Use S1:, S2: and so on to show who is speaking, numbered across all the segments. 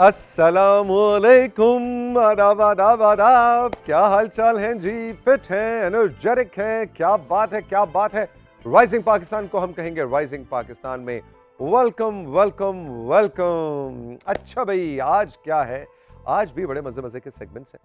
S1: अस्सलामुअलैकुम, आदाब आदाब आदाब। क्या हाल चाल हैं जी? फिट हैं, एनर्जेटिक हैं? क्या बात है, क्या बात है। राइजिंग पाकिस्तान को हम कहेंगे राइजिंग पाकिस्तान में वेलकम वेलकम वेलकम। अच्छा भाई, आज क्या है? आज भी बड़े मजे मजे के सेगमेंट्स हैं।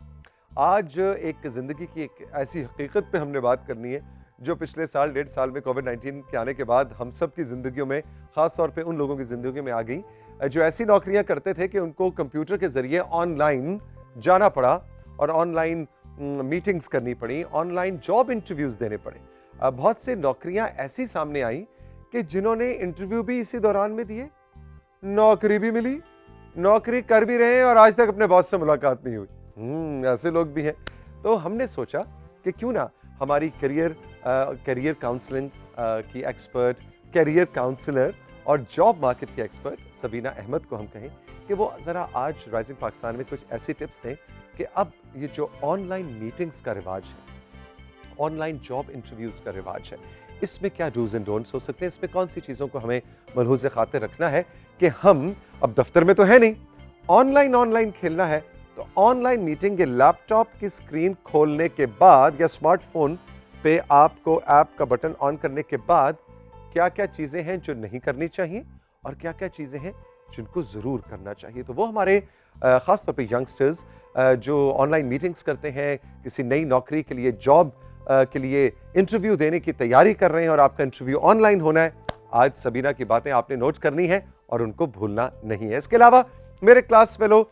S1: आज एक जिंदगी की एक ऐसी हकीकत पे हमने बात करनी है जो पिछले साल 1.5 साल में कोविड-19 के आने के बाद हम सब की जिंदगियों में, खास तौर पे उन लोगों की जिंदगी में आ गई जो ऐसी नौकरियां करते थे कि उनको कंप्यूटर के जरिए ऑनलाइन जाना पड़ा और ऑनलाइन मीटिंग्स करनी पड़ी, ऑनलाइन जॉब इंटरव्यूज देने पड़े। बहुत से नौकरियां ऐसी सामने आई कि जिन्होंने इंटरव्यू भी इसी दौरान में दिए, नौकरी भी मिली, नौकरी कर भी रहे हैं और आज तक अपने बॉस से मुलाकात नहीं हुई। ऐसे लोग भी हैं। तो हमने सोचा कि क्यों ना हमारी करियर काउंसलिंग की एक्सपर्ट, करियर काउंसलर और जॉब मार्केट की एक्सपर्ट सबीना अहमद को हम कहें कि वो ज़रा आज राइजिंग पाकिस्तान में कुछ ऐसी टिप्स दें कि अब ये जो ऑनलाइन मीटिंग्स का रिवाज है, ऑनलाइन जॉब इंटरव्यूज़ का रिवाज है, इसमें क्या डूज एंड डोंट्स हो सकते हैं, इसमें कौन सी चीज़ों को हमें मलहूज़ खातिर रखना है कि हम अब दफ्तर में तो है नहीं, ऑनलाइन खेलना है। तो ऑनलाइन मीटिंग के लैपटॉप की स्क्रीन खोलने के बाद या स्मार्टफोन पे आपको ऐप का बटन ऑन करने के बाद क्या क्या चीज़ें हैं जो नहीं करनी चाहिए और क्या क्या चीज़ें हैं जिनको ज़रूर करना चाहिए। तो वो हमारे ख़ास तौर पे यंगस्टर्स जो ऑनलाइन मीटिंग्स करते हैं, किसी नई नौकरी के लिए, जॉब के लिए इंटरव्यू देने की तैयारी कर रहे हैं और आपका इंटरव्यू ऑनलाइन होना है, आज सबीना की बातें आपने नोट करनी है और उनको भूलना नहीं है। इसके अलावा मेरे क्लास फेलो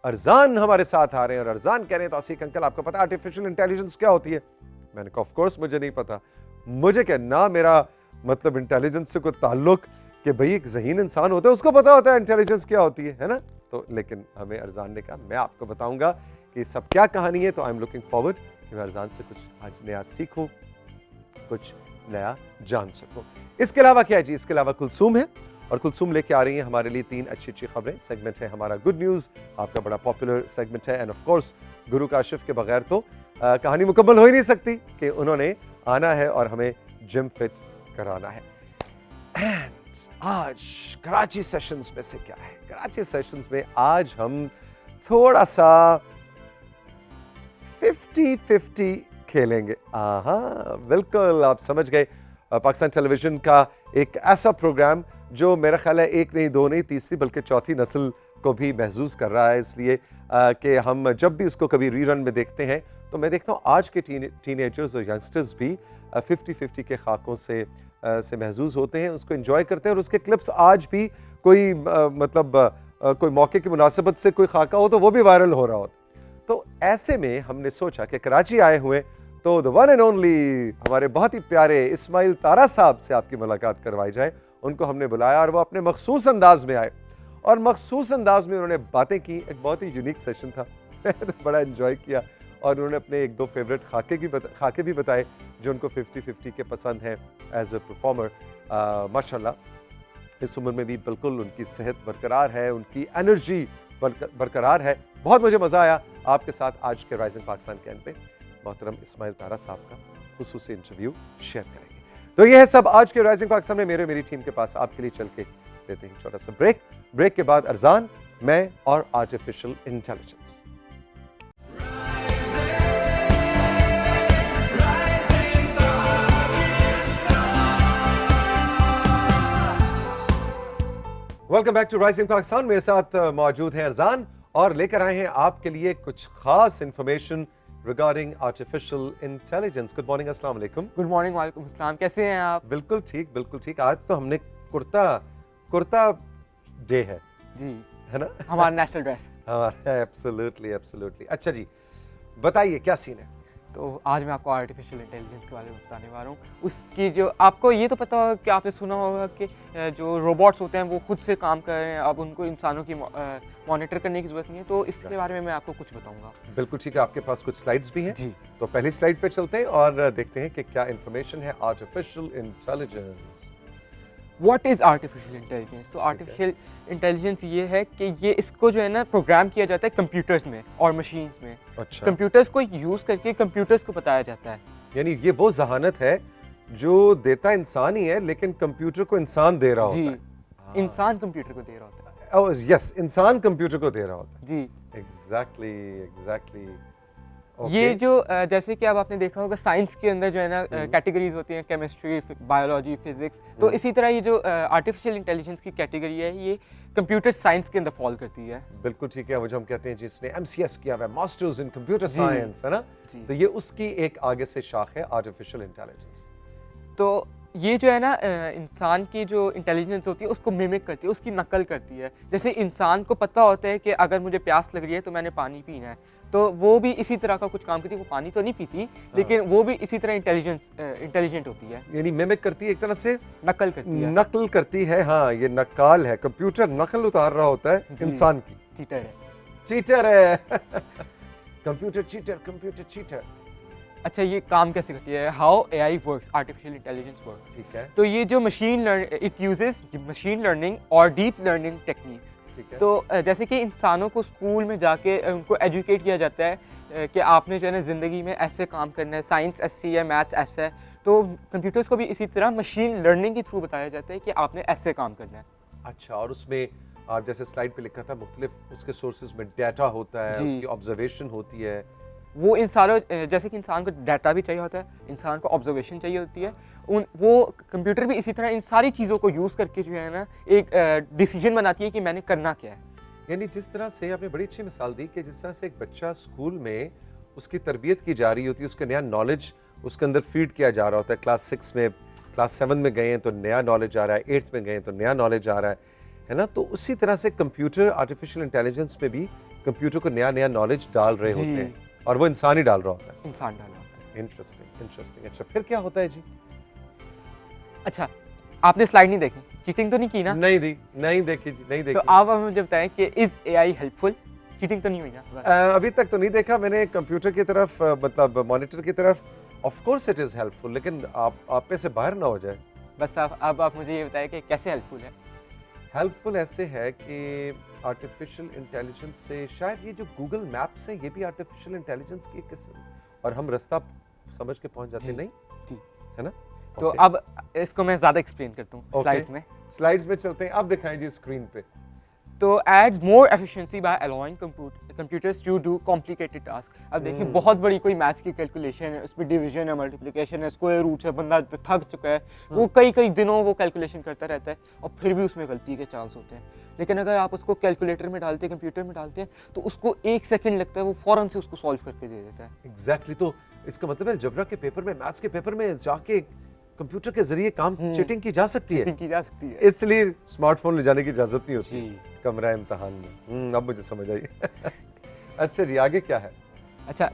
S1: अरजान हमारे साथ आ रहे हैं और अरजान कह रहे हैं, तो आसिक अंकल आपको पता है आर्टिफिशियल इंटेलिजेंस क्या होती है? मैंने कहा ऑफ कोर्स मुझे नहीं पता। मुझे क्या ना मेरा मतलब इंटेलिजेंस से कोई ताल्लुक कि भाई एक ज़हीन इंसान होता है उसको पता होता है इंटेलिजेंस क्या होती है ना? तो लेकिन हमें अरजान ने कहा मैं आपको बताऊंगा कि सब क्या कहानी है। तो आई एम लुकिंग फॉरवर्ड कि मैं अरजान से कुछ आज नया सीखूं, कुछ नया जान सकूं। इसके अलावा क्या है जी? इसके अलावा कुलसूम है और कुलसूम लेके आ रही है हमारे लिए 3 अच्छी खबरें। सेगमेंट है हमारा गुड न्यूज़, आपका बड़ा पॉपुलर सेगमेंट है। एंड ऑफ कोर्स गुरु काशिफ के बगैर तो कहानी मुकम्मल हो ही नहीं सकती कि उन्होंने आना है और हमें जिम फिट कराना है। एंड आज कराची सेशंस में से क्या है? कराची सेशंस में आज हम थोड़ा सा 50-50 खेलेंगे। बिल्कुल आप समझ गए। पाकिस्तान टेलीविजन का एक ऐसा प्रोग्राम जो मेरा ख्याल है एक नहीं, दो नहीं, तीसरी बल्कि चौथी नस्ल को भी महसूस कर रहा है, इसलिए कि हम जब भी उसको कभी रीरन में देखते हैं तो मैं देखता हूँ आज के टीनेजर्स और यंगस्टर्स भी 50-50 के खाकों से महसूस होते हैं, उसको एंजॉय करते हैं और उसके क्लिप्स आज भी कोई कोई मौके की मुनासिबत से कोई खाका हो तो वो भी वायरल हो रहा होता। तो ऐसे में हमने सोचा कि कराची आए हुए तो द वन एंड ओनली हमारे बहुत ही प्यारे इस्माइल तारा साहब से आपकी मुलाकात करवाई जाए। उनको हमने बुलाया और वो अपने मखसूस अंदाज में आए और मखसूस अंदाज में उन्होंने बातें की। एक बहुत ही यूनिक सेशन था तो बड़ा एंजॉय किया और उन्होंने अपने 1-2 फेवरेट खाके भी बताए जो उनको 50-50 के पसंद हैं एज अ परफॉर्मर। माशाल्लाह इस उम्र में भी बिल्कुल उनकी सेहत बरकरार है, उनकी एनर्जी बरकरार है। बहुत मुझे मज़ा आया आपके साथ आज के राइजिंग पाकिस्तान कैंप पे मोहतरम इस्माइल तारा साहब का खुसूसी इंटरव्यू शेयर करेंगे। तो ये है सब आज के राइजिंग पाकिस्तान में। मेरी टीम के पास आपके लिए चल के देते हैं छोटा सा ब्रेक के बाद अरजान, मैं और artificial intelligence. Welcome back to rising Pakistan. मेरे साथ मौजूद हैं अरजान और लेकर आए हैं आपके लिए कुछ खास information regarding artificial intelligence. Good morning, अस्सलाम वालेकुम।
S2: गुड मॉर्निंग, वालेकुम अस्सलाम। कैसे हैं आप?
S1: बिल्कुल ठीक, बिल्कुल ठीक। आज तो हमने कुर्ता डे है
S2: जी,
S1: है ना?
S2: हमारा नेशनल ड्रेस।
S1: हमारा एब्सोल्युटली। अच्छा जी, बताइए क्या सीन है?
S2: तो आज मैं आपको आर्टिफिशियल इंटेलिजेंस के बारे में बताने वाला हूँ। उसकी जो आपको ये तो पता होगा कि आपने सुना होगा कि जो रोबोट्स होते हैं वो खुद से काम कर रहे हैं, अब उनको इंसानों की मॉनिटर करने की ज़रूरत नहीं है। तो इसके बारे में मैं आपको कुछ बताऊँगा।
S1: बिल्कुल ठीक है, आपके पास कुछ स्लाइड्स भी हैं
S2: जी।
S1: तो पहली स्लाइड पे चलते हैं और देखते हैं कि क्या इंफॉर्मेशन है artificial intelligence.
S2: What is artificial intelligence? तो आर्टिफिशियल इंटेलिजेंस ये है कि ये इसको जो है ना प्रोग्राम किया जाता है कंप्यूटर्स में और मशीन्स में।
S1: अच्छा,
S2: कंप्यूटर्स को यूज़ करके कंप्यूटर्स को बताया जाता है।
S1: यानी ये वो जहानत है जो देता इंसान ही है लेकिन कंप्यूटर को इंसान दे रहा होता
S2: जी,
S1: है।
S2: इंसान कंप्यूटर को दे रहा होता है।
S1: ओह यस, इंसान कंप्यूटर को दे रहा होता
S2: जी।
S1: है। Exactly, exactly.
S2: ये जो जैसे कि अब आपने देखा होगा साइंस के अंदर जो है ना
S1: हम्म।
S2: कैटेगरीज होती हैं, केमिस्ट्री, बायोलॉजी, फिजिक्स, तो इसी तरह ये जो आर्टिफिशियल इंटेलिजेंस की कैटेगरी है ये कंप्यूटर साइंस के अंदर फॉल करती है।
S1: बिल्कुल ठीक है, वो जो हम कहते हैं जिसने एमसीएस किया हुआ है, मास्टर्स इन कंप्यूटर
S2: जी।
S1: साइंस, है ना,
S2: जी।
S1: तो ये उसकी एक आगे से शाख है आर्टिफिशियल इंटेलिजेंस।
S2: तो ये जो है ना इंसान की जो इंटेलिजेंस होती है उसको मिमिक करती है, उसकी नकल करती है। जैसे इंसान को पता होता है कि अगर मुझे प्यास लग रही है तो मैंने पानी पीना है, तो वो भी इसी तरह का कुछ काम करती है। वो पानी तो नहीं पीती, लेकिन वो भी इसी तरह इंटेलिजेंट होती है,
S1: यानी मिमिक करती है, एक तरह से
S2: नकल करती है।
S1: नकल करती है। हाँ, ये नकाल है, कंप्यूटर नकल उतार रहा होता है
S2: जी।
S1: इंसान की।
S2: चीटर है।
S1: चीटर है। Computer cheater, computer cheater.
S2: अच्छा, ये काम कैसे करती है? How AI works, artificial intelligence works.
S1: ठीक है,
S2: तो ये जो इट यूजेस मशीन लर्निंग और डीप लर्निंग टेक्निक्स।
S1: ठीक है।
S2: तो जैसे कि इंसानों को स्कूल में जाके उनको एजुकेट किया जाता है कि आपने जो है ना ज़िंदगी में ऐसे काम करना है, साइंस ऐसी है, मैथ्स ऐसा है, तो कंप्यूटर्स को भी इसी तरह मशीन लर्निंग के थ्रू बताया जाता है कि आपने ऐसे काम करना है।
S1: अच्छा, और उसमें आप जैसे स्लाइड पे लिखा था, मुख्तलिफ उसके सोर्सेज में डाटा होता है,
S2: जी।
S1: उसकी ऑब्जर्वेशन होती है।
S2: वो इंसानों जैसे कि इंसान को डाटा भी चाहिए होता है, इंसान को ऑब्जर्वेशन चाहिए होती है, वो कंप्यूटर भी इसी तरह इन सारी चीज़ों को यूज़ करके जो है ना एक डिसीजन बनाती है कि मैंने करना क्या है।
S1: यानी जिस तरह से आपने बड़ी अच्छी मिसाल दी कि जिस तरह से एक बच्चा स्कूल में उसकी तरबियत की जा रही होती है, उसका नया नॉलेज उसके अंदर फीड किया जा रहा होता है। क्लास 6 में, क्लास 7 में गए हैं तो नया नॉलेज आ रहा है, 8th में गए हैं तो नया नॉलेज आ रहा है ना। तो उसी तरह से कंप्यूटर आर्टिफिशियल इंटेलिजेंस में भी कंप्यूटर को नया नया नॉलेज डाल रहे
S2: जी।
S1: होते हैं, और वो इंसान ही डाल रहा होता है।
S2: इंसान डाला होता है।
S1: Interesting, interesting. अच्छा, फिर क्या होता है जी?
S2: अच्छा, आपने स्लाइड नहीं देखी, चीटिंग तो नहीं की ना?
S1: नहीं दी, नहीं देखी जी, नहीं
S2: तो
S1: देखी।
S2: आप हमें मुझे बताएं कि इज एआई हेल्पफुल? चीटिंग तो नहीं हुई ना? बस।
S1: अभी तक तो नहीं देखा मैंने कंप्यूटर की तरफ, मतलब मॉनिटर की तरफ। Of course it is helpful, लेकिन आप पे से बाहर ना हो जाए।
S2: बस अब आप मुझे ये बताएं कि कैसे हेल्पफुल है?
S1: हेल्पफुल ऐसे है कि आर्टिफिशियल इंटेलिजेंस से शायद ये जो गूगल मैप्स है ये भी आर्टिफिशियल इंटेलिजेंस की एक किस्म, और हम रास्ता समझ के पहुंच जाते
S2: जी।
S1: नहीं,
S2: जी।
S1: है ना।
S2: तो
S1: Okay.
S2: अब इसको मैं ज़्यादा एक्सप्लेन करता हूँ
S1: Okay.
S2: स्लाइड्स में।
S1: स्लाइड्स में चलते हैं, अब दिखाएं जी स्क्रीन पे।
S2: तो adds more efficiency by allowing computers to do complicated task. अब देखिए बहुत बड़ी कोई मैथ्स की कैलकुलेशन है, उसमें डिवीजन है, मल्टीप्लिकेशन है, स्क्वायर रूट है, बंदा थक चुका है, वो कई कई दिनों वो कैलकुलेशन करता रहता है और फिर भी उसमें गलती के चांस होते हैं। लेकिन अगर आप उसको कैलकुलेटर में डालते हैं, कंप्यूटर में डालते हैं, तो उसको 1 सेकंड लगता है, वो फौरन से उसको सॉल्व करके दे देता है।
S1: एग्जैक्टली। तो इसका मतलब है अलजेब्रा के पेपर में, मैथ्स के पेपर में जाके कंप्यूटर के जरिए काम चीटिंग की जा सकती है।
S2: चीटिंग की जा सकती है।
S1: इसलिए स्मार्टफोन ले जाने की इजाजत नहीं होती
S2: जी।
S1: कमरा इम्तिहान में। अब मुझे समझ आई। अच्छा जी, आगे क्या है?
S2: अच्छा,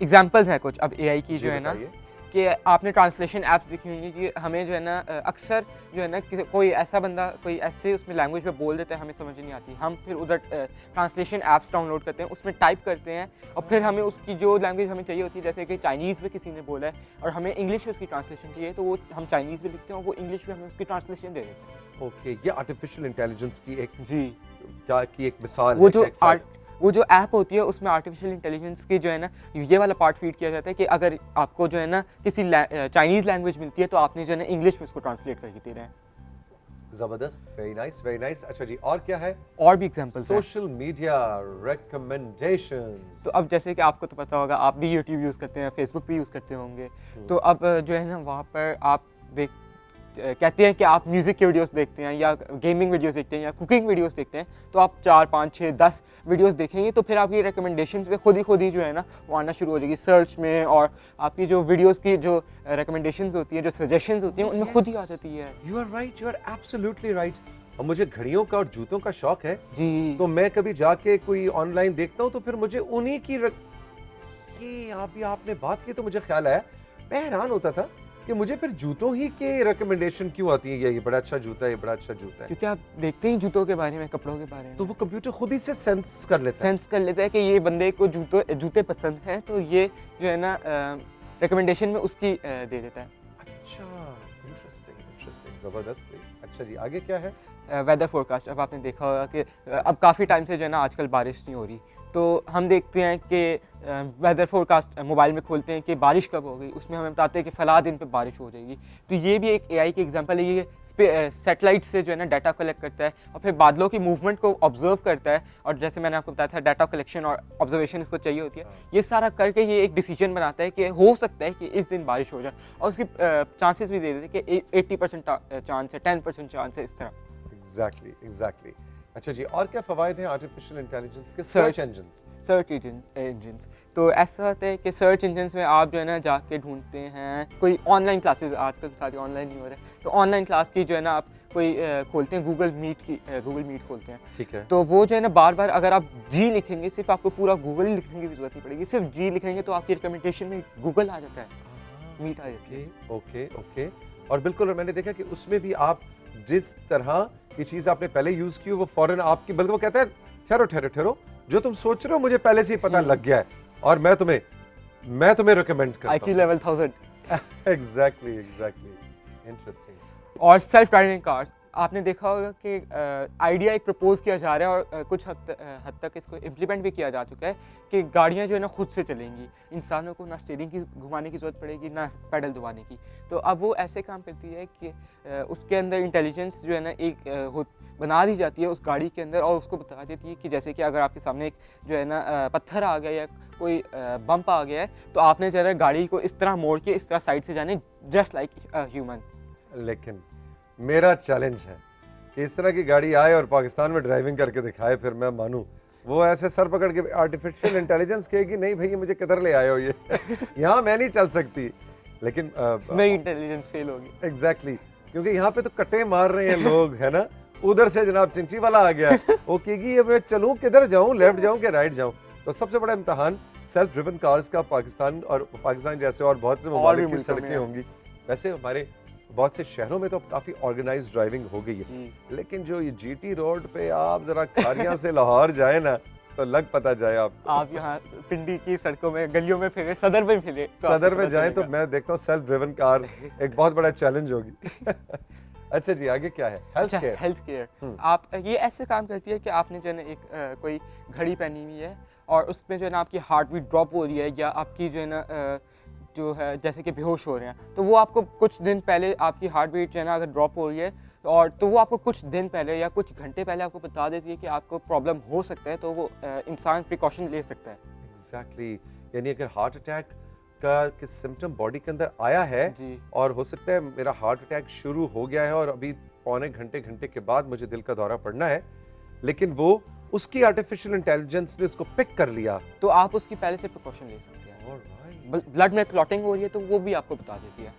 S2: एग्जांपल्स हैं कुछ अब एआई की
S1: जी,
S2: जो है ना,
S1: बताइए।
S2: कि आपने ट्रांसलेशन ऐप्स देखी होंगी कि हमें जो है ना अक्सर जो है ना कोई ऐसा बंदा कोई ऐसे उसमें लैंग्वेज में बोल देता है, हमें समझ नहीं आती, हम फिर उधर ट्रांसलेशन ऐप्स डाउनलोड करते हैं, उसमें टाइप करते हैं और फिर हमें उसकी जो लैंग्वेज हमें चाहिए होती है, जैसे कि चाइनीज़ में किसी ने बोला है और हमें इंग्लिश में उसकी ट्रांसलेशन चाहिए, तो वो हम चाइनीज़ में लिखते हैं और वो इंग्लिश में हमें उसकी ट्रांसलेशन दे देते हैं।
S1: ओके, ये आर्टिफिशियल इंटेलिजेंस की एक
S2: जी।
S1: क्या की एक मिसाल
S2: वो
S1: है,
S2: जो
S1: क्या एक फायदा?
S2: वो जो ऐप होती है उसमें आर्टिफिशियल इंटेलिजेंस की जो है ना ये वाला पार्ट फीड किया जाता है कि अगर आपको जो है ना किसी चाइनीज़ लैंग्वेज मिलती है तो आपने जो है ना इंग्लिश में उसको ट्रांसलेट करके देना है।
S1: जबरदस्त, वेरी नाइस, वेरी नाइस। अच्छा जी, और क्या है?
S2: और भी एग्जांपल्स हैं।
S1: Social media recommendations.
S2: तो अब जैसे कि आपको तो पता होगा, आप भी यूट्यूब यूज़ करते हैं, फेसबुक भी यूज़ करते होंगे, तो अब जो है ना वहाँ पर आप कहते हैं कि आप म्यूज़िक के वीडियोस देखते हैं या गेमिंग वीडियोस देखते हैं या कुकिंग वीडियोस देखते हैं, तो आप 4, 5, 6, 10 वीडियोस देखेंगे तो फिर आपकी रिकमेंडेशंस पे खुद ही जो है ना वो आना शुरू हो जाएगी सर्च में, और आपकी जो वीडियोस की जो रिकमेंडेशंस होती हैं, जो सजेशंस होती हैं, उनमें खुद ही आ जाती है।
S1: You are right, you are absolutely right. और मुझे घड़ियों का और जूतों का शौक है,
S2: जी।
S1: तो मैं कभी जाके कोई ऑनलाइन देखता हूँ तो फिर मुझे उन्हीं की ये आपने बात की तो मुझे ख्याल आया, मैं हैरान होता था कि मुझे फिर जूतों ही के रिकमेंडेशन क्यों आती है, ये बड़ा अच्छा जूता है, ये बड़ा अच्छा जूता है।
S2: क्योंकि आप देखते हैं जूतों के बारे में, कपड़ों के बारे में,
S1: तो वो कंप्यूटर खुद ही से सेंस कर लेता है।
S2: सेंस कर लेता है कि ये बंदे को जूते पसंद हैं, तो ये जो है ना रिकमेंडेशन में उसकी दे देता है।
S1: अच्छा, इंटरेस्टिंग, इंटरेस्टिंग, जबरदस्त। अच्छा जी, आगे क्या है?
S2: Weather forecast. अब आपने देखा होगा कि अब काफ़ी टाइम से जो है ना आजकल बारिश नहीं हो रही, तो हम देखते हैं कि वेदर फोरकास्ट मोबाइल में खोलते हैं कि बारिश कब होगी, उसमें हमें बताते हैं कि फ़लाँ दिन पे बारिश हो जाएगी। तो ये भी एक एआई की एग्जांपल है। ये सैटेलाइट से जो है ना डाटा कलेक्ट करता है और फिर बादलों की मूवमेंट को ऑब्जर्व करता है, और जैसे मैंने आपको बताया था डाटा कलेक्शन और ऑब्जर्वेशन इसको चाहिए होती है। ये सारा करके ये एक डिसीजन बनाता है कि हो सकता है कि इस दिन बारिश हो जाए, और उसकी चांसेस भी दे देते हैं कि 80% चांस है, 10% चांस है, इस तरह।
S1: Exactly exactly. अच्छा जी, और क्या फ़वाइद हैं आर्टिफिशियल इंटेलिजेंस के?
S2: Search
S1: search engines.
S2: Search engines तो ऐसा होता है कि सर्च इंजन्स में आप जो है ना जाके ढूंढते हैं कोई ऑनलाइन क्लासेस, आजकल सारी ऑनलाइन ही हो रहा है, तो ऑनलाइन क्लास की जो है ना आप कोई खोलते हैं गूगल मीट खोलते हैं।
S1: ठीक है।
S2: तो वो जो है ना बार बार अगर आप जी लिखेंगे, सिर्फ आपको पूरा गूगल ही लिखने की भी जरूरत नहीं पड़ेगी, सिर्फ जी लिखेंगे तो आपकी रिकमेंडेशन में गूगल आ जाता है, मीट आ जाती है।
S1: Okay okay. और बिल्कुल, और मैंने देखा कि उसमें भी आप जिस तरह की चीज़ आपने पहले यूज़ की वो फ़ौरन आपकी, बल्कि वो कहता है ठहरो ठहरो ठहरो, जो तुम सोच रहे हो मुझे पहले से ही पता लग गया है और मैं तुम्हें रिकमेंड करता
S2: IQ लेवल 1000।
S1: हूं। Exactly exactly. इंटरेस्टिंग।
S2: और सेल्फ ड्राइविंग कार्स, आपने देखा होगा कि आइडिया एक प्रपोज किया जा रहा है और कुछ हद तक इसको इम्प्लीमेंट भी किया जा चुका है कि गाड़ियाँ जो है ना खुद से चलेंगी, इंसानों को ना स्टीयरिंग की घुमाने की ज़रूरत पड़ेगी ना पैडल दबाने की। तो अब वो ऐसे काम करती है कि उसके अंदर इंटेलिजेंस जो है ना एक बना दी जाती है उस गाड़ी के अंदर, और उसको बता देती है कि जैसे कि अगर आपके सामने एक जो है ना पत्थर आ गया या कोई बम्प आ गया है, तो आपने जो है गाड़ी को इस तरह मोड़ के इस तरह साइड से जाने, जस्ट लाइक ह्यूमन।
S1: लेकिन मेरा चैलेंज है कि इस तरह की गाड़ी आए और पाकिस्तान में ड्राइविंग करके दिखाए, फिर मैं मानूं। वो ऐसे सर पकड़ के आर्टिफिशियल इंटेलिजेंस कहेगी नहीं भैया मुझे किधर ले आए हो ये यहाँ मैं नहीं चल सकती। लेकिन
S2: मेरी इंटेलिजेंस फेल होगी।
S1: एग्जैक्टली, क्योंकि यहाँ पे तो कटे मार रहे हैं लोग, है ना। उधर से जनाब चिंची वाला आ गया, वो कहेगी ये मैं चलूं किधर जाऊं, लेफ्ट जाऊं कि राइट जाऊं। तो सबसे बड़ा इम्तहान सेल्फ ड्रिवन कार्स का पाकिस्तान जैसे और बहुत से ममालिक की सड़कें होंगी। वैसे हमारे बहुत से शहरों में तो काफी ऑर्गेनाइज्ड ड्राइविंग हो गई है, लेकिन जो ये जीटी रोड पे आप जरा खारियां से लाहौर जाए ना तो लग पता जाए
S2: आप यहाँ पिंडी की सड़कों में गलियों में फिरे, सदर में फिरे, तो
S1: सदर में जाए तो मैं देखता हूँ सेल्फ ड्रिवन कार एक बहुत बड़ा चैलेंज होगी। अच्छा जी, आगे क्या है?
S2: Health care. आप ये ऐसे काम करती है कि आपने जो है ना एक कोई घड़ी पहनी हुई है और उसमें जो है ना आपकी हार्ट बीट ड्रॉप हो रही है, या आपकी जो है ना जो है जैसे कि बेहोश हो रहे हैं, तो वो आपको कुछ दिन पहले आपकी हार्ट बीट जो है ना अगर ड्रॉप हो रही है और तो वो आपको कुछ दिन पहले या कुछ घंटे पहले आपको बता देती है कि आपको प्रॉब्लम हो सकता है, तो वो इंसान प्रिकॉशन ले सकता है।
S1: एग्जैक्टली। यानी अगर हार्ट अटैक का सिम्टम बॉडी के अंदर आया है
S2: जी।
S1: और हो सकता है मेरा हार्ट अटैक शुरू हो गया है और अभी पौने घंटे के बाद मुझे दिल का दौरा पड़ना है, लेकिन वो उसकी आर्टिफिशियल इंटेलिजेंस ने उसको पिक कर लिया,
S2: तो आप उसकी पहले से प्रिकॉशन ले सकते हैं। ब्लड में क्लॉटिंग हो रही है तो वो भी आपको बता देती है।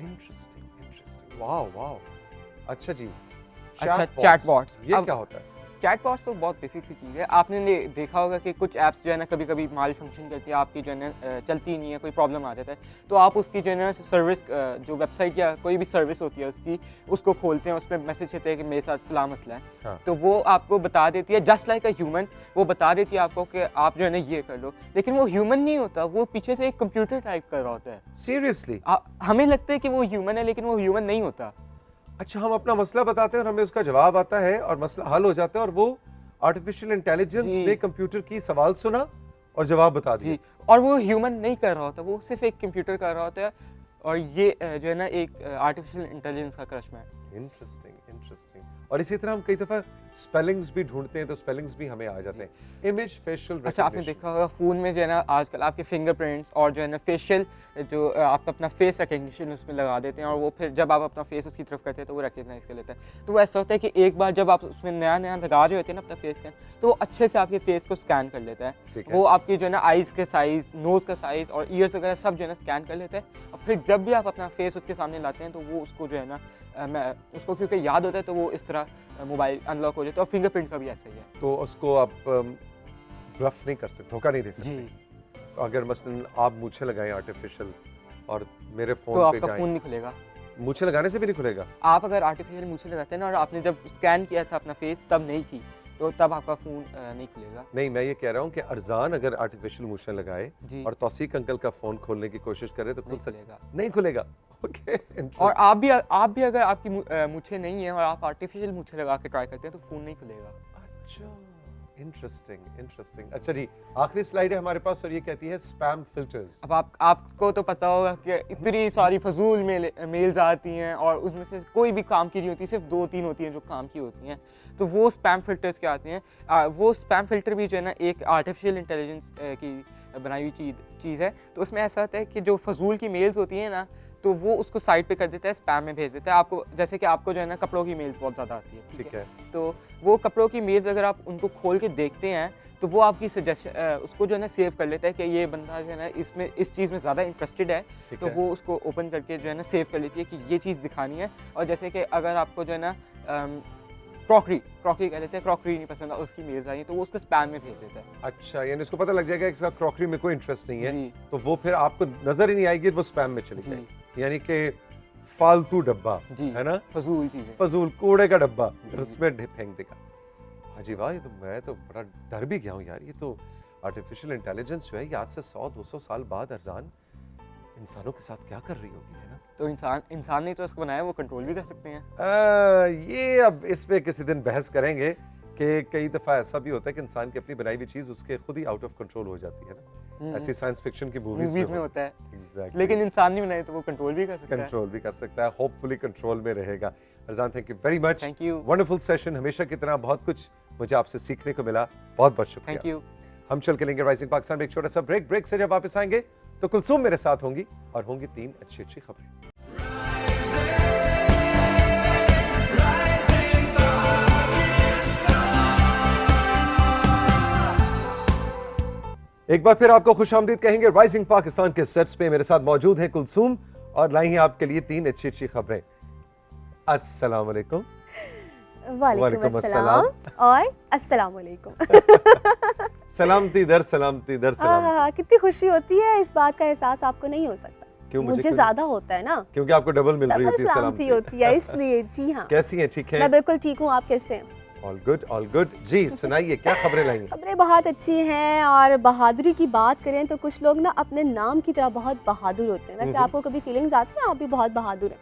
S1: Interesting interesting. Wow wow. अच्छा जी,
S2: अच्छा, चैटबॉट्स।
S1: ये क्या होता है?
S2: चैटबॉट्स तो बहुत बेसिक सी चीज़ है। आपने देखा होगा कि कुछ ऐप्स जो है ना कभी कभी माल फंक्शन करती है, आपकी जो है ना चलती नहीं है, कोई प्रॉब्लम आ जाता है, तो आप उसकी जो है ना सर्विस, जो वेबसाइट या कोई भी सर्विस होती है उसकी, उसको खोलते हैं, उसमें मैसेज कहते हैं कि मेरे साथ फलां मसला है।
S1: हाँ।
S2: तो वो आपको बता देती है, जस्ट लाइक अ ह्यूमन, वो बता देती है आपको कि आप जो है ना ये कर लो, लेकिन वो ह्यूमन नहीं होता, वो पीछे से एक कंप्यूटर टाइप कर रहा होता है।
S1: सीरियसली?
S2: हमें लगता है कि वो ह्यूमन है, लेकिन वो ह्यूमन नहीं होता।
S1: अच्छा, हम अपना मसला बताते हैं और हमें उसका जवाब आता है और मसला हल हो जाता है, और वो आर्टिफिशियल इंटेलिजेंस ने कंप्यूटर की सवाल सुना और जवाब बता दिया।
S2: जी, और वो ह्यूमन नहीं कर रहा होता, वो सिर्फ एक कंप्यूटर कर रहा होता है, और ये जो है ना एक आर्टिफिशियल इंटेलिजेंस का करिश्मा है।
S1: Interesting interesting. और इसी तरह हम कई दफा स्पेलिंग्स भी ढूंढते हैं तो स्पेलिंग्स भी हमें आ जाते हैं। Image facial recognition.
S2: अच्छा, आपने देखा होगा फ़ोन में जो है ना आजकल आपके फिंगरप्रिंट्स और जो है ना फेशियल, जो आप अपना फेस रिकग्निशन उसमें लगा देते हैं, और वो फिर जब आप अपना फेस उसकी तरफ करते हैं तो वो रिकग्नाइज कर लेता है। तो वो ऐसा होता है कि एक बार जब आप उसमें नया लगा रहे होते हैं ना अपना फेस स्कैन, तो वो अच्छे से आपके फेस को स्कैन कर लेता है। वो आपकी जो है ना आइज़ के साइज़, नोज़ का साइज़ और ईयर्स वगैरह सब जो है ना स्कैन कर लेता है, और फिर जब भी आप अपना फेस उसके सामने लाते हैं तो वो उसको जो है ना उसको क्योंकि याद होता है तो वो इस तरह मोबाइल अनलॉक हो जाता है। और फिंगरप्रिंट का भी ऐसा ही है।
S1: तो उसको आप ब्लफ नहीं कर सकते, धोखा नहीं दे सकते।
S2: जी।
S1: तो अगर मसलन आप मूछें लगाएं आर्टिफिशियल और मेरे फोन
S2: तो
S1: पे
S2: आपका
S1: जाएं,
S2: फ़ोन नहीं खुलेगा।
S1: मूछें लगाने से भी नहीं खुलेगा?
S2: आप अगर आर्टिफिशियल मूछें लगाते हैं ना, और आपने जब स्कैन किया था अपना फेस तब नहीं थी, तो तब आपका फ़ोन नहीं खुलेगा।
S1: नहीं, मैं ये कह रहा हूँ कि अरजान अगर आर्टिफिशियल मूछें लगाए
S2: जी।
S1: और तौसीक अंकल का फोन खोलने की कोशिश करे तो खुल
S2: नहीं
S1: सकता?
S2: खुलेगा।
S1: नहीं खुलेगा। ओके।
S2: और आप भी अगर आपकी मूछें नहीं है और आप आर्टिफिशियल मूछें लगा के ट्राई करते हैं तो फ़ोन नहीं खुलेगा।
S1: अच्छा, इंटरेस्टिंग। अच्छा जी, आखिरी स्लाइड है हमारे पास और ये कहती है स्पैम फिल्टर्स।
S2: अब आपको तो पता होगा कि इतनी सारी फजूल मेल्स आती हैं और उसमें से कोई भी काम की नहीं होती, सिर्फ 2-3 होती हैं जो काम की होती हैं। तो वो स्पैम फिल्टर्स क्या आते हैं, वो स्पैम फिल्टर भी जो है ना एक आर्टिफिशियल इंटेलिजेंस की बनाई हुई चीज़ है। तो उसमें ऐसा होता है कि जो फजूल की मेल्स होती हैं ना, तो वो उसको साइड पे कर देता है, स्पैम में भेज देता है आपको। जैसे कि आपको जो है ना कपड़ों की मेल्स बहुत ज़्यादा आती है,
S1: ठीक है।
S2: तो वो कपड़ों की मेल्स अगर आप उनको खोल के देखते हैं तो वो आपकी सजेशन उसको जो है ना सेव कर लेता है कि ये बंदा जो है ना इसमें इस चीज़ में ज़्यादा इंटरेस्टेड है,
S1: ठीक
S2: तो
S1: है।
S2: वो उसको ओपन करके जो है ना सेव कर लेती है कि ये चीज़ दिखानी है। और जैसे कि अगर आपको जो है ना क्रॉकरी कह लेते हैं, क्रॉकरी नहीं पसंद उसकी मेल्स आई तो वो उसको स्पैम में भेज देता है।
S1: अच्छा, यानी उसको पता लग जाएगा कि इसका क्रॉकरी में कोई इंटरेस्ट नहीं है,
S2: जी
S1: तो वो फिर आपको नजर ही नहीं आएगी, वो स्पैम में चली
S2: जी
S1: जाएगी। यानी कि फालतू डब्बा
S2: जी,
S1: है ना,
S2: फजूल चीज़ें।
S1: फजूल कूड़े का डब्बा,
S2: जी।
S1: उसमें फेंक देगा। अजी वाह, ये तो मैं तो बड़ा डर भी गया हूँ यार। ये तो आर्टिफिशियल इंटेलिजेंस जो है ये आज से 100-200 साल बाद अरजान इंसानों के साथ क्या कर रही होगी, है ना।
S2: तो इंसान ने तो इसको बनाया, वो कंट्रोल भी कर सकते हैं।
S1: ये अब इस पे किसी दिन बहस करेंगे कि कई दफ़ा ऐसा भी होता है कि इंसान की अपनी बनाई हुई चीज़ उसके खुद ही आउट ऑफ कंट्रोल हो जाती है ना। ऐसी साइंस फिक्शन की मूवीज
S2: में होता है,
S1: Exactly.
S2: लेकिन इंसान नहीं बनाए तो वो कंट्रोल भी कर सकता है।
S1: कंट्रोल भी कर सकता है, होपफुली कंट्रोल में रहेगा। Arjan, thank you very much,
S2: thank you,
S1: wonderful session, हमेशा की तरह बहुत कुछ मुझे आपसे सीखने को मिला, बहुत बहुत
S2: थैंक
S1: शुक्रिया।
S2: यू।
S1: हम चल के लेंगे राइजिंग पाकिस्तान में एक छोटा सा ब्रेक से जब वापस आएंगे तो कुलसूम मेरे साथ होंगी और होंगी 3 अच्छी खबरें। एक बार फिर आपको खुशामदीद कहेंगे राइजिंग पाकिस्तान के सेट्स पे। मेरे साथ मौजूद है कुलसूम और लाई हैं आपके लिए 3 अच्छी खबरें। अस्सलाम वालेकुम।
S3: वालेकुम अस्सलाम और अस्सलाम वालेकुम।
S1: सलामती दर सलामती दर सलामती।
S3: कितनी खुशी होती है, इस बात का एहसास आपको नहीं हो सकता।
S1: क्यों
S3: मुझे ज्यादा होता है ना,
S1: क्योंकि आपको डबल मिल रही होती है
S3: सलामती होती है इसलिए। जी हाँ,
S1: कैसी हैं? ठीक है,
S3: मैं बिल्कुल ठीक हूँ, आप कैसे हैं?
S1: ऑल गुड जी। सुनाइए क्या खबरें लाई हैं?
S3: खबरें बहुत अच्छी हैं। और बहादुरी की बात करें तो कुछ लोग ना अपने नाम की तरह बहुत बहादुर होते हैं। वैसे आपको कभी फीलिंग्स आती है आप भी बहुत बहादुर हैं?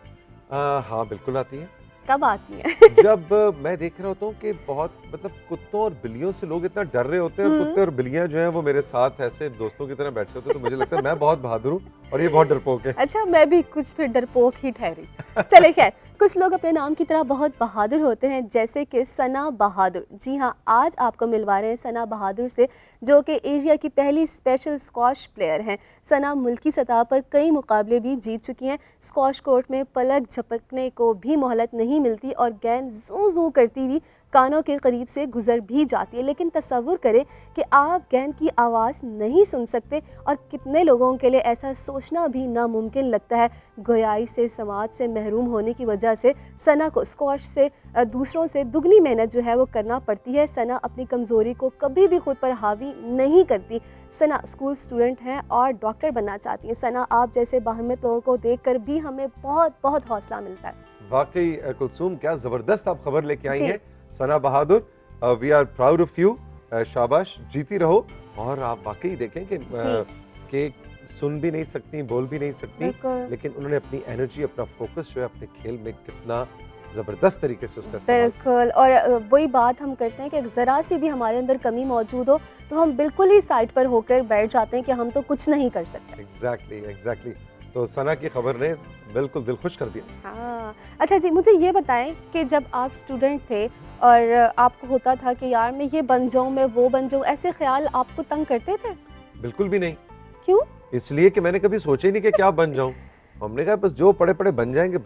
S1: हाँ बिल्कुल आती है।
S3: कब आती है?
S1: जब मैं देख रहा होता हूँ कि बहुत मतलब कुत्तों और बिल्लियों से लोग इतना डर रहे होते हैं और कुत्ते और बिल्लियां जो हैं वो मेरे साथ ऐसे दोस्तों की तरह बैठे होते हैं, तो मुझे लगता है मैं बहुत बहादुर हूँ और ये बहुत डरपोक है।
S3: अच्छा, मैं भी कुछ फिर डरपोक ही ठहरी। चले खैर, कुछ लोग अपने नाम की तरह बहुत बहादुर होते हैं, जैसे कि सना बहादुर। जी हाँ, आज आपको मिलवा रहे हैं सना बहादुर से, जो कि एशिया की पहली स्पेशल स्क्वॉश प्लेयर हैं। सना मुल्की सतह पर कई मुकाबले भी जीत चुकी हैं। स्क्वॉश कोर्ट में पलक झपकने को भी मोहलत नहीं मिलती और गेंद जू जू करती हुई कानों के करीब से गुजर भी जाती है। लेकिन तसव्वुर करें कि आप गेंद की आवाज़ नहीं सुन सकते, और कितने लोगों के लिए ऐसा सोचना भी नामुमकिन लगता है। गोयाई से समाज से महरूम होने की वजह से सना को स्क्वॉश से दूसरों से दुगनी मेहनत जो है वो करना पड़ती है। सना अपनी कमज़ोरी को कभी भी खुद पर हावी नहीं करती। सना स्कूल स्टूडेंट हैं और डॉक्टर बनना चाहती हैं। सना, आप जैसे बाहिम्मत लोगों को देखकर भी हमें बहुत बहुत हौसला मिलता है।
S1: वाकई कुलसूम, क्या जबरदस्त आप खबर लेके आई हैं Sana Bahadur. We are proud of you. शाबाश, जीती रहो। और आप वाकई देखें कि सुन भी नहीं सकती, बोल भी नहीं सकती, लेकिन उन्होंने अपनी एनर्जी, अपना फोकस जो है अपने खेल में कितना जबरदस्त तरीके से उसका इस्तेमाल।
S3: बिल्कुल, और वही बात हम करते हैं कि ज़रा सी भी हमारे अंदर कमी मौजूद हो तो हम बिल्कुल ही साइड पर होकर बैठ जाते हैं कि हम तो कुछ नहीं कर सकते।
S1: एग्जैक्टली। तो सना की खबर ने बिल्कुल दिल खुश कर दिया।
S3: हाँ, अच्छा जी, मुझे ये बताएं कि जब आप स्टूडेंट थे और आपको होता था कि यार मैं ये बन जाऊं, मैं वो बन जाऊं, ऐसे ख्याल आपको तंग करते थे?
S1: बिल्कुल भी नहीं।
S3: क्यों?
S1: इसलिए कि मैंने कभी सोचा ही नहीं कि क्या बन जाऊं। हमने कहा बस जो पड़े पड़े बन जाएंगे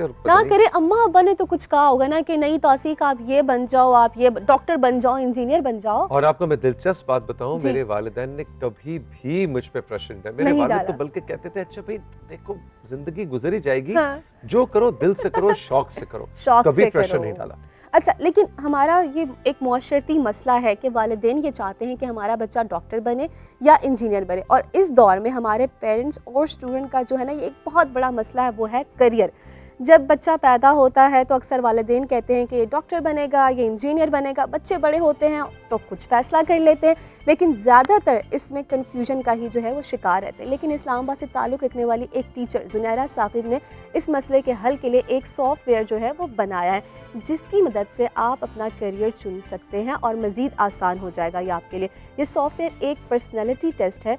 S1: और
S3: ना करे। अम्मा अब्बा ने तो कुछ कहा होगा ना कि नहीं तौसीक, आप ये बन जाओ, आप ये डॉक्टर बन जाओ, इंजीनियर बन जाओ।
S1: और आपको मैं दिलचस्प बात बताऊं, मेरे वालिदैन ने कभी भी मुझ पे प्रेशर नहीं। मेरे वालिद तो बल्कि कहते थे अच्छा भाई देखो जिंदगी गुजर ही जाएगी, हाँ। जो करो दिल से करो, शौक से करो, कभी प्रेशर नहीं डाला।
S3: अच्छा, लेकिन हमारा ये एक मुआशरती मसला है कि वालिदैन ये चाहते हैं कि हमारा बच्चा डॉक्टर बने या इंजीनियर बने, और इस दौर में हमारे पेरेंट्स और स्टूडेंट का जो है ना ये एक बहुत बड़ा मसला है, वो है करियर। जब बच्चा पैदा होता है तो अक्सर वालिदैन कहते हैं कि ये डॉक्टर बनेगा, ये इंजीनियर बनेगा। बच्चे बड़े होते हैं तो कुछ फ़ैसला कर लेते हैं, लेकिन ज़्यादातर इसमें कन्फ्यूजन का ही जो है वो शिकार रहते हैं। लेकिन इस्लामाबाद से ताल्लुक़ रखने वाली एक टीचर ज़ुनैरा साकिब ने इस मसले के हल के लिए एक सॉफ्टवेयर जो है वो बनाया है, जिसकी मदद से आप अपना करियर चुन सकते हैं और मज़ीद आसान हो जाएगा ये आपके लिए। ये सॉफ्टवेयर एक पर्सनैलिटी टेस्ट है,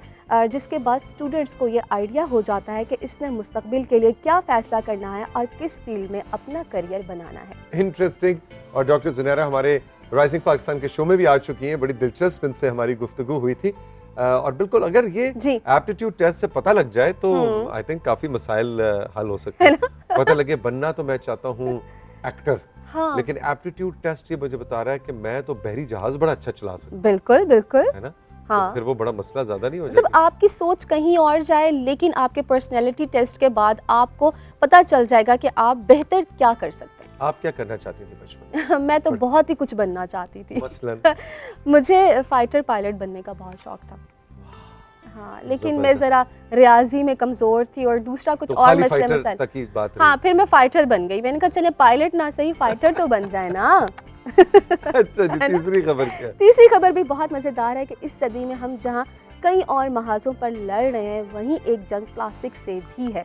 S3: जिसके बाद स्टूडेंट्स को ये आइडिया हो जाता है कि इसने मुस्तकबिल के लिए क्या फ़ैसला करना है और किस फील्ड में अपना करियर बनाना है।
S1: इंटरेस्टिंग। और डॉक्टर ज़ुनैरा हमारे राइजिंग पाकिस्तान के शो में भी आ चुकी हैं, बड़ी दिलचस्प इनसे हमारी गुफ्तगू हुई थी। और बिल्कुल अगर ये एप्टीट्यूड टेस्ट से पता लग जाए तो आई थिंक काफ़ी मसाइल हल हो सकते हैं। पता लगे बनना तो मैं चाहता हूँ एक्टर,
S3: हाँ।
S1: लेकिन एप्टीट्यूड टेस्ट ये मुझे बता रहा है कि मैं तो बहरी जहाज बड़ा अच्छा चला सकता हूँ।
S3: बिल्कुल बिल्कुल,
S1: है ना?
S3: हाँ।
S1: तो फिर वो बड़ा मसला ज्यादा नहीं हो
S3: मतलब
S1: जाएगा।
S3: आपकी सोच कहीं और जाए, लेकिन आपके पर्सनैलिटी टेस्ट के बाद आपको पता चल जाएगा कि आप बेहतर क्या कर सकते हैं।
S1: आप क्या करना चाहती थी बचपन में?
S3: मैं तो बहुत ही कुछ बनना चाहती थी।
S1: मसलन
S3: मुझे फाइटर पायलट बनने का बहुत शौक था। हाँ, लेकिन मैं
S1: जबरदस्त।
S3: ज़रा रियाजी में कमज़ोर थी और दूसरा कुछ
S1: तो
S3: और
S1: खाली
S3: मसले
S1: फाइटर
S3: मसाइल।
S1: तक की बात
S3: हाँ,
S1: रही।
S3: फिर मैं फाइटर बन गई। मैंने कहा चले पायलट ना सही, फाइटर तो बन जाए ना।
S1: अच्छा जी, तीसरी खबर क्या है?
S3: तीसरी खबर भी बहुत मज़ेदार है कि इस सदी में हम जहाँ कई और महाजों पर लड़ रहे हैं, वहीं एक जंग प्लास्टिक से भी है।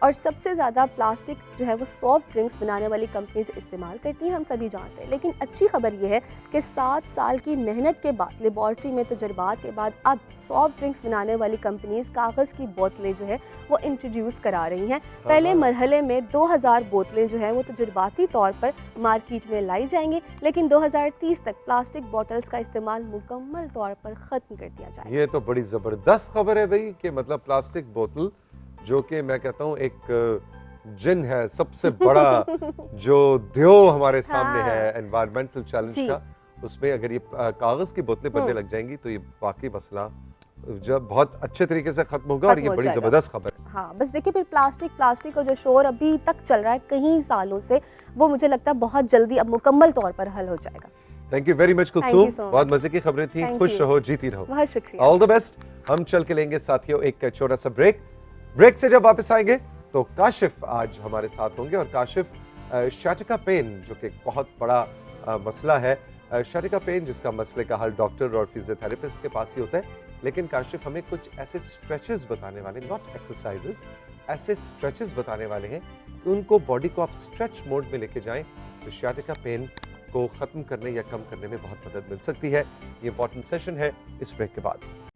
S3: और सबसे ज़्यादा प्लास्टिक जो है वो सॉफ्ट ड्रिंक्स बनाने वाली कंपनीज इस्तेमाल करती हैं, हम सभी जानते हैं। लेकिन अच्छी खबर ये है कि 7 साल की मेहनत के बाद, लेबॉर्ट्री में तजर्बात के बाद, अब सॉफ्ट ड्रिंक्स बनाने वाली कंपनीज कागज़ की बोतलें जो है वो इंट्रोड्यूस करा रही हैं। पहले मरहले में 2000 बोतलें जो है वो तजर्बाती तौर पर मार्केट में लाई जाएंगी, लेकिन 2030 तक प्लास्टिक बॉटल्स का इस्तेमाल मुकम्मल तौर पर ख़त्म कर दिया जाएगा।
S1: ये तो बड़ी जबरदस्त खबर है भाई, कि मतलब प्लास्टिक बोतल जो कि मैं कहता हूँ एक जिन है, सबसे बड़ा जो द्यो हमारे सामने
S3: हाँ।
S1: है एनवायरमेंटल चैलेंज
S3: जी।
S1: का, उसमें अगर ये कागज की बोतलें बनने लग जाएंगी तो ये वाकई मसला जब बहुत अच्छे तरीके से खत्म होगा। और
S3: खत्म
S1: ये
S3: हो
S1: बड़ी
S3: जाएगा।
S1: जबरदस्त खबर है।
S3: हाँ, बस देखिए फिर प्लास्टिक का जो शोर अभी तक चल रहा है कई सालों से, वो मुझे लगता है बहुत जल्दी अब मुकम्मल तौर पर हल हो जाएगा।
S1: Thank you very much
S3: Thank you
S1: Kulsoom,
S3: so
S1: बहुत
S3: much.
S1: मजे की खबरें थी।
S3: Thank
S1: खुश
S3: you.
S1: रहो, जीती रहो।
S3: बहुत शुक्रिया।
S1: All the best. हम चल के लेंगे साथियों एक छोटा सा ब्रेक से जब वापस आएंगे तो काशिफ आज हमारे साथ होंगे। और काशिफ शाटिका पेन, जो कि एक बहुत बड़ा मसला है, शाटिका पेन जिसका मसले का हल डॉक्टर और फिजियोथेरेपिस्ट के पास ही होता है, लेकिन काशिफ हमें कुछ ऐसे स्ट्रेचेस बताने वाले, नॉट एक्सरसाइजेस, ऐसे स्ट्रेचेस बताने वाले हैं कि उनको बॉडी को आप स्ट्रेच मोड में लेके जाएं तो शाटिका पेन को खत्म करने या कम करने में बहुत मदद मिल सकती है। ये इंपॉर्टेंट सेशन है इस ब्रेक के बाद।